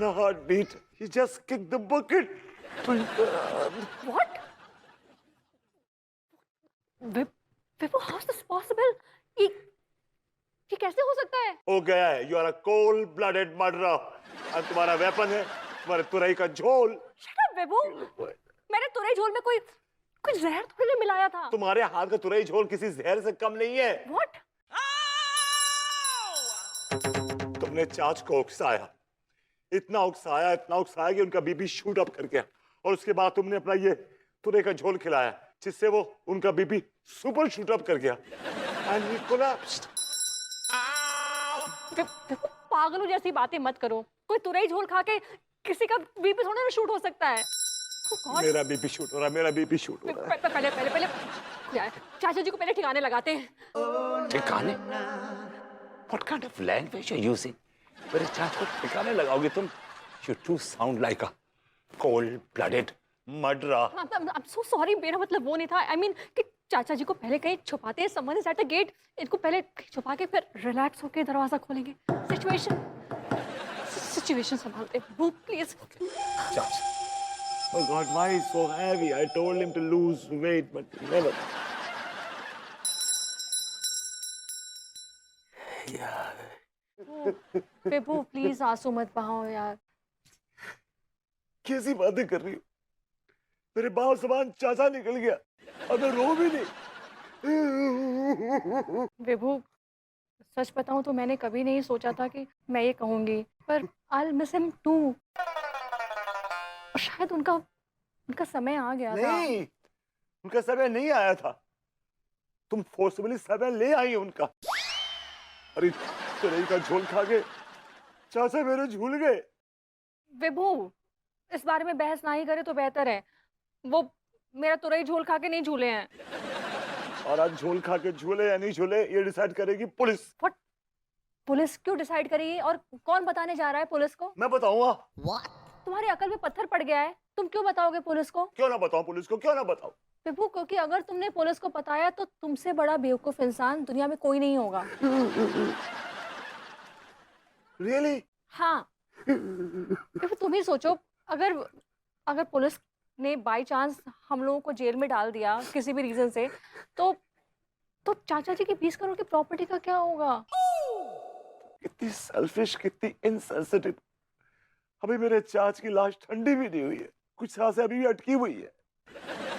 अपना heart beat, he just kicked the bucket. What? Vibhu, how is this possible? ये कैसे हो सकता है? हो गया है, you are a cold-blooded murderer. और तुम्हारा वेपन है तुम्हारे तुरई का झोल. Shut up, Vibhu. मैंने तुरई झोल में कोई जहर थोड़ी नहीं मिलाया था. तुम्हारे हाथ का तुरई झोल किसी जहर से कम नहीं है. What? तुमने चाच को उकसाया, इतना उकसाया कि उनका बीपी शूट अप कर गया, और उसके बाद तुमने अपना ये तुरई का झोल खिलाया, जिससे वो उनका बीपी सुपर शूट अप कर गया. And he collapsed. पागलों जैसी बातें मत करो. कोई तुरई झोल खा के किसी का बीपी थोड़ा ना शूट हो सकता है. मेरा बीपी शूट हो रहा है, मेरा बीपी शूट हो रहा है. पहले चाचा जी को पहले ठिकाने लगाते हैं. ठिकाने? What kind of language are you using? मेरे चाचा को ठिकाने लगाओगे तुम? You two sound like a cold-blooded murderer. I'm so sorry, मेरा मतलब वो नहीं था. I mean कि चाचा जी को पहले कहीं छुपाते हैं. Someone is at the gate. इनको पहले छुपा के फिर रिलैक्स होके दरवाजा खोलेंगे. सिचुएशन संभालते हैं. वो प्लीज. चाचा. Oh God, why is so heavy? I told him to lose weight, but he never. Vibhu please आंसू मत बहाओ यार. कैसी बातें कर रही हो? मेरे बाप समान चाचा निकल गया, अब मैं रो भी नहीं. विभू सच बताऊं तो मैंने कभी नहीं सोचा था कि मैं ये कहूंगी, पर I'll miss him too. शायद उनका समय आ गया था. नहीं, उनका समय नहीं आया था. तुम फोर्सफुली समय ले आई उनका. अरे तुरई का झोल खा के चाचा मेरे झूल गए. विभू इस बारे में बहस ना ही करे तो बेहतर है. वो मेरा तुरई झोल खा के नहीं झूले हैं. और आज झोल खा के झूले या नहीं झूले ये डिसाइड करेगी पुलिस. What? पुलिस क्यों डिसाइड करेगी? और कौन बताने जा रहा है पुलिस को? मैं बताऊंगा. तुम्हारी अकल में पत्थर पड़ गया है. तुम क्यों बताओगे पुलिस को? क्यों ना बताऊं पुलिस को, क्यों ना बताऊं? विभू क्योंकि अगर तुमने पुलिस को बताया तो तुमसे बड़ा बेवकूफ इंसान दुनिया में कोई नहीं होगा. Really? हाँ. विभू तुम ही सोचो, अगर पुलिस ने बाय चांस हम लोगों को जेल में डाल दिया किसी भी रीजन से, तो चाचा जी की 20 करोड़ की प्रॉपर्टी का क्या होगा? कितनी सेल्फिश, कितनी इनसेंसिटिव. अभी मेरे चाच की लाश ठंडी भी नहीं हुई है, कुछ सांसें अभी भी अटकी हुई है.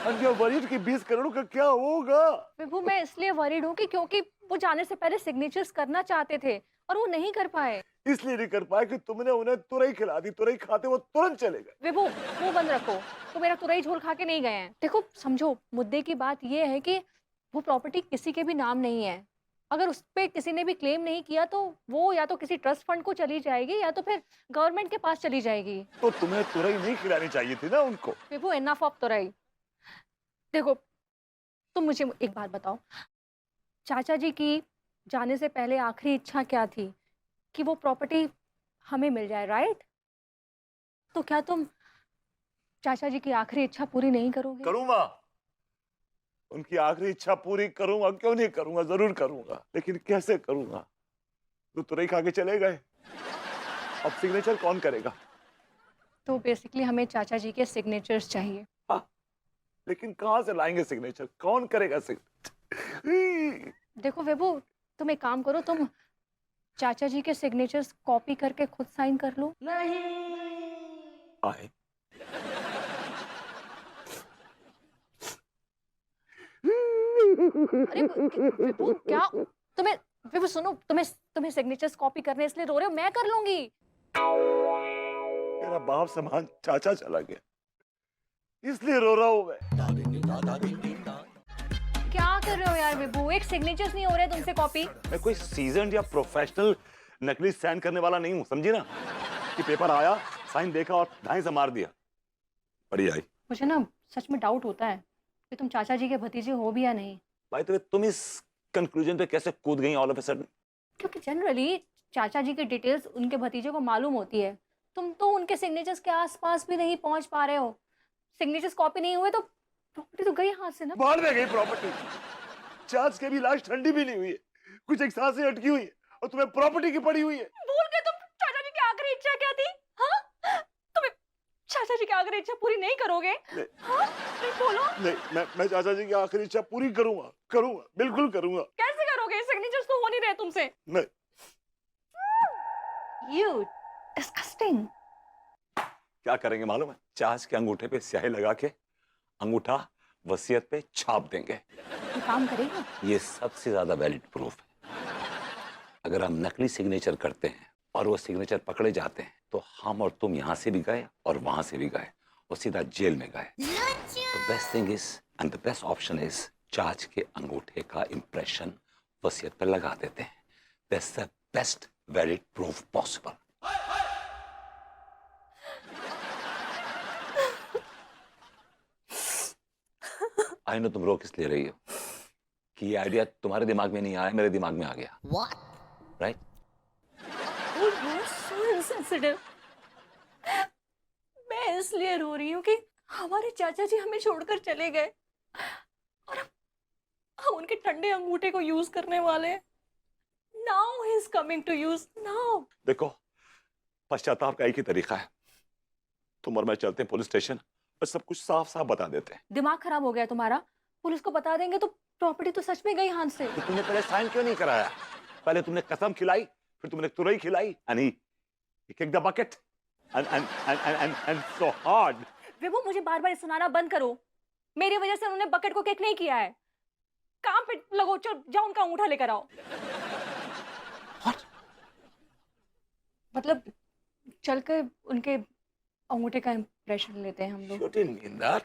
और जो वरीड की 20 करोड़ का क्या होगा? विभू मैं इसलिए वरीड हूँ कि क्योंकि वो जाने से पहले सिग्नेचर्स करना चाहते थे और वो नहीं कर पाए. इसलिए नहीं कर पाए कि तुमने उन्हें तुरई खिला दी. तुरई खाते वो तुरंत चले गए. विभू मुंह बंद रखो. तो मेरा तुरई झोल खा के नहीं गए हैं. देखो समझो, मुद्दे की बात ये है कि वो प्रॉपर्टी किसी के भी नाम नहीं है. अगर उस पे किसी ने भी क्लेम नहीं किया तो वो या तो किसी ट्रस्ट फंड को चली जाएगी या तो फिर गवर्नमेंट के पास चली जाएगी. तो तुम्हें तुरई नहीं खिलानी चाहिए थी ना उनको. विभू इनफ ऑफ तुरई. देखो तुम मुझे एक बात बताओ, चाचा जी की जाने से पहले आखिरी इच्छा क्या थी? कि वो प्रॉपर्टी हमें मिल जाए, राइट? तो क्या तुम चाचा जी की आखिरी इच्छा पूरी नहीं करोगे? करूंगा. उनकी आखिरी इच्छा पूरी करूंगा, क्यों नहीं करूंगा, जरूर करूंगा. लेकिन कैसे करूंगा? तो तुरई खा के चले गए, अब सिग्नेचर कौन करेगा? तो बेसिकली हमें चाचा जी के सिग्नेचर्स चाहिए. हाँ, लेकिन कहाँ से लाएंगे सिग्नेचर? कौन करेगा सिग्नेचर? देखो विभू तुम एक काम करो, तुम चाचा जी के सिग्नेचर्स कॉपी करके खुद साइन कर लो. आए. अरे विभू क्या तुम्हें, विभू सुनो, तुम्हें सिग्नेचर्स कॉपी करने इसलिए रो रहे हो? मैं कर लूंगी. मेरा बाप समान चाचा चला गया, इसलिए रो रहा हूं मैं. क्या कर रहे हो यार विभू? एक सिग्नेचर्स नहीं हो रहे तुमसे कॉपी. मैं कोई सीजन्ड या प्रोफेशनल नकली साइन करने वाला नहीं हूँ, समझी ना? कि पेपर आया, साइन देखा और ढाई से मार दिया. पढ़ी आई. मुझे ना सच में डाउट होता है कि तुम चाचा जी के भतीजे हो भी या नहीं. भाई तो तुम इस कंक्लूजन पे कैसे कूद गई ऑल ऑफ अ सडन? क्योंकि जनरली चाचा जी की डिटेल्स उनके भतीजे को मालूम होती है. तुम तो उनके सिग्नेचर्स के आसपास भी नहीं पहुंच पा रहे हो. सिग्नेचर्स कॉपी नहीं हुए तो प्रॉपर्टी तो गई हाथ से ना. बाहर में गई प्रॉपर्टी. चार्ज के भी लाश ठंडी भी नहीं हुई है, कुछ एक सांसें अटकी हुई है, और तुम्हें प्रॉपर्टी की पड़ी हुई है. भूल गए तुम चाचा जी की आखिरी इच्छा क्या थी? हाँ चाचा जी की आखिरी इच्छा पूरी नहीं करोगे? हाँ, नहीं बोलो। नहीं, मैं चाचा जी की आखिरी इच्छा पूरी करूंगा, करूंगा, बिल्कुल करूंगा। कैसे करोगे? सिग्नेचर्स तो हो नहीं रहे तुमसे। नहीं, You disgusting. क्या करेंगे मालूम है? चाच के अंगूठे पे स्याही लगा के अंगूठा वसीयत पे छाप देंगे। ये काम करेगा? ये सबसे ज्यादा वैलिड प्रूफ है। अगर हम नकली सिग्नेचर करते हैं और वो सिग्नेचर पकड़े जाते हैं तो हम और तुम यहां से भी गए और वहां से भी गए और सीधा जेल में गए। तो best thing is and the best option is चाच के अंगूठे का इंप्रेशन वसीयत पर लगा देते हैं। That's the best valid proof possible. I know तुम रो किस ले रही हो कि ये आइडिया तुम्हारे दिमाग में नहीं आया, मेरे दिमाग में आ गया। Right? Oh, you're so insensitive. मैं इसलिए रो रही हूँ कि हमारे चाचा जी हमें छोड़कर चले गए और हम उनके ठंडे अंगूठे को यूज करने वाले हैं। Now he is coming to use now. देखो, पश्चाताप का एक ही तरीका है। तुम और मैं चलते हैं पुलिस स्टेशन और सब कुछ साफ साफ बता देते हैं। दिमाग खराब हो गया तुम्हारा? पुलिस को बता देंगे तो प्रॉपर्टी तो सच में गई हाथ से। तो तुमने पहले साइन क्यों नहीं कराया? पहले तुमने कसम खिलाई, फिर तुमने तुरई खिलाई, and he kicked the bucket and so hard. विभू, मुझे बार बार सुनाना बंद करो। मेरी वजह से उन्होंने बकेट को किक नहीं किया है। काम पे लगो, जाओ उनका अंगूठा लेकर आओ। What? मतलब चलकर उनके अंगूठे का इंप्रेशन लेते हैं हम लोग। You didn't mean that.